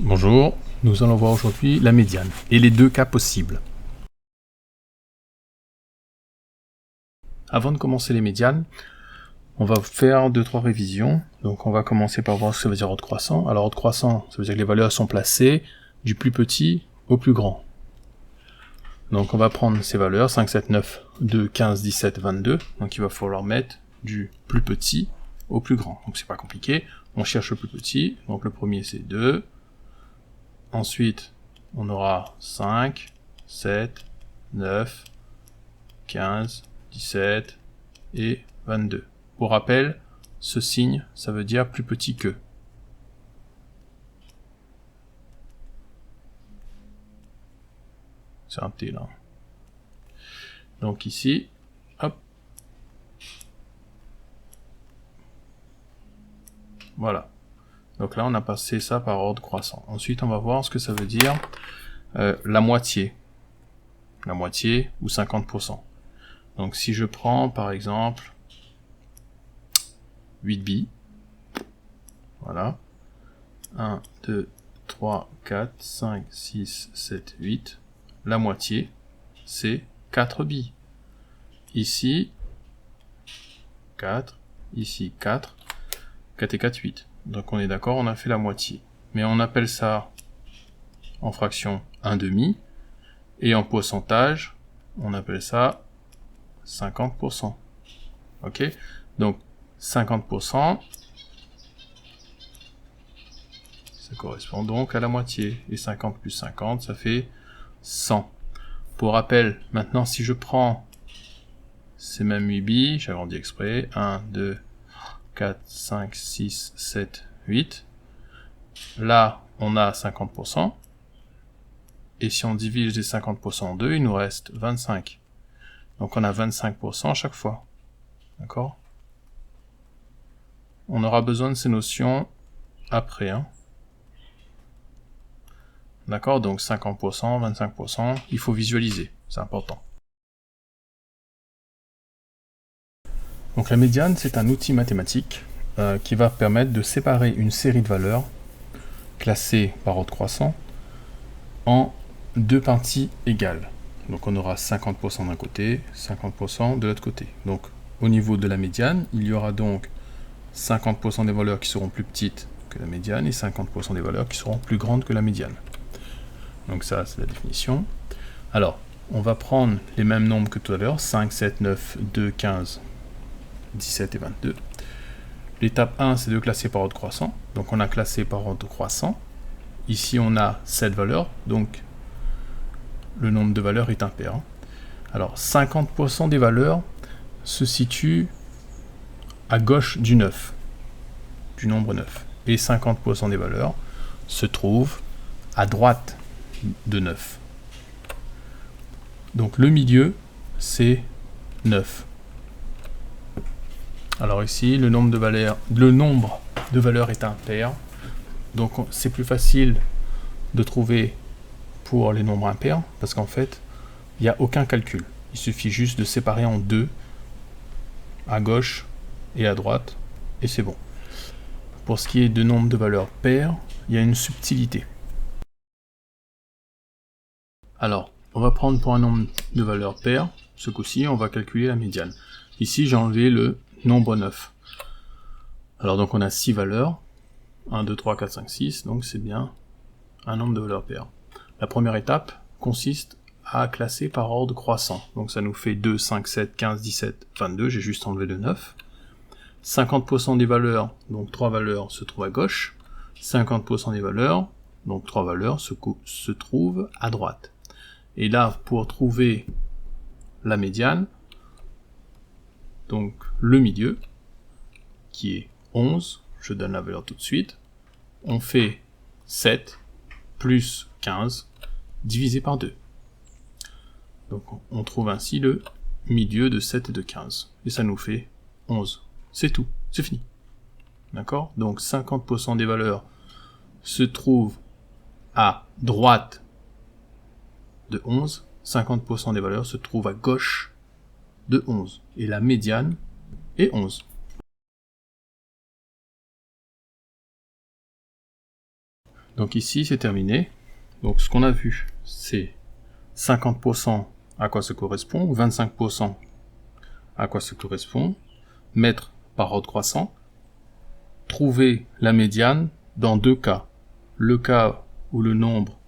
Bonjour, nous allons voir aujourd'hui la médiane et les deux cas possibles. Avant de commencer les médianes, on va faire 2-3 révisions. Donc on va commencer par voir ce que ça veut dire ordre croissant. Alors ordre croissant, ça veut dire que les valeurs sont placées du plus petit au plus grand. Donc on va prendre ces valeurs, 5, 7, 9, 2, 15, 17, 22. Donc il va falloir mettre du plus petit au plus grand. Donc c'est pas compliqué, on cherche le plus petit. Donc le premier c'est 2. Ensuite, on aura 5, 7, 9, 15, 17 et 22. Pour rappel, ce signe, ça veut dire plus petit que. C'est un T là. Donc ici, hop. Voilà. Donc là, on a passé ça par ordre croissant. Ensuite, on va voir ce que ça veut dire la moitié. La moitié ou 50%. Donc si je prends par exemple 8 billes, voilà, 1, 2, 3, 4, 5, 6, 7, 8, la moitié, c'est 4 billes. Ici, 4, ici 4, 4 et 4, 8. Donc on est d'accord, on a fait la moitié. Mais on appelle ça en fraction 1 demi, et en pourcentage, on appelle ça 50%. Ok? Donc 50%, ça correspond donc à la moitié. Et 50 plus 50, ça fait 100. Pour rappel, maintenant si je prends ces mêmes 8 billes, j'agrandis exprès, 1, 2, 4, 5, 6, 7, 8. Là, on a 50%. Et si on divise les 50% en 2, il nous reste 25. Donc on a 25% à chaque fois. D'accord? On aura besoin de ces notions après. Hein. D'accord? Donc 50%, 25%, il faut visualiser. C'est important. Donc la médiane, c'est un outil mathématique qui va permettre de séparer une série de valeurs classées par ordre croissant en deux parties égales. Donc on aura 50% d'un côté, 50% de l'autre côté. Donc au niveau de la médiane, il y aura donc 50% des valeurs qui seront plus petites que la médiane et 50% des valeurs qui seront plus grandes que la médiane. Donc ça, c'est la définition. Alors, on va prendre les mêmes nombres que tout à l'heure, 5, 7, 9, 2, 15, 17 et 22. L'étape 1, c'est de classer par ordre croissant. Donc on a classé par ordre croissant. Ici, on a 7 valeurs, donc le nombre de valeurs est impair. Alors, 50% des valeurs se situent à gauche du 9, du nombre 9. Et 50% des valeurs se trouvent à droite de 9. Donc le milieu, c'est 9. Alors ici, le nombre de valeurs est impair. Donc c'est plus facile de trouver pour les nombres impairs, parce qu'en fait, il n'y a aucun calcul. Il suffit juste de séparer en deux, à gauche et à droite, et c'est bon. Pour ce qui est de nombre de valeurs pairs, il y a une subtilité. Alors, on va prendre pour un nombre de valeurs paires, ce coup-ci, on va calculer la médiane. Ici, j'ai enlevé le nombre 9. Alors donc on a 6 valeurs, 1, 2, 3, 4, 5, 6, donc c'est bien un nombre de valeurs paires. La première étape consiste à classer par ordre croissant. Donc ça nous fait 2, 5, 7, 15, 17, 22, j'ai juste enlevé le 9. 50% des valeurs, donc 3 valeurs, se trouvent à gauche. 50% des valeurs, donc 3 valeurs, se trouvent à droite. Et là, pour trouver la médiane, donc le milieu, qui est 11, je donne la valeur tout de suite, on fait 7 plus 15 divisé par 2. Donc on trouve ainsi le milieu de 7 et de 15. Et ça nous fait 11. C'est tout, c'est fini. D'accord? Donc 50% des valeurs se trouvent à droite de 11, 50% des valeurs se trouvent à gauche de 11. Et la médiane est 11. Donc ici, c'est terminé. Donc ce qu'on a vu, c'est 50% à quoi ça correspond, 25% à quoi ça correspond, mettre par ordre croissant, trouver la médiane dans deux cas. Le cas où le nombre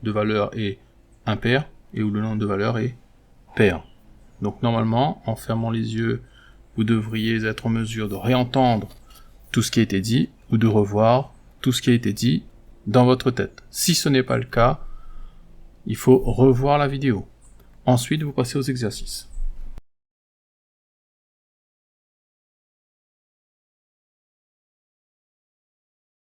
de valeurs est impair et où le nombre de valeurs est pair. Donc normalement, en fermant les yeux, vous devriez être en mesure de réentendre tout ce qui a été dit ou de revoir tout ce qui a été dit dans votre tête. Si ce n'est pas le cas, il faut revoir la vidéo. Ensuite, vous passez aux exercices.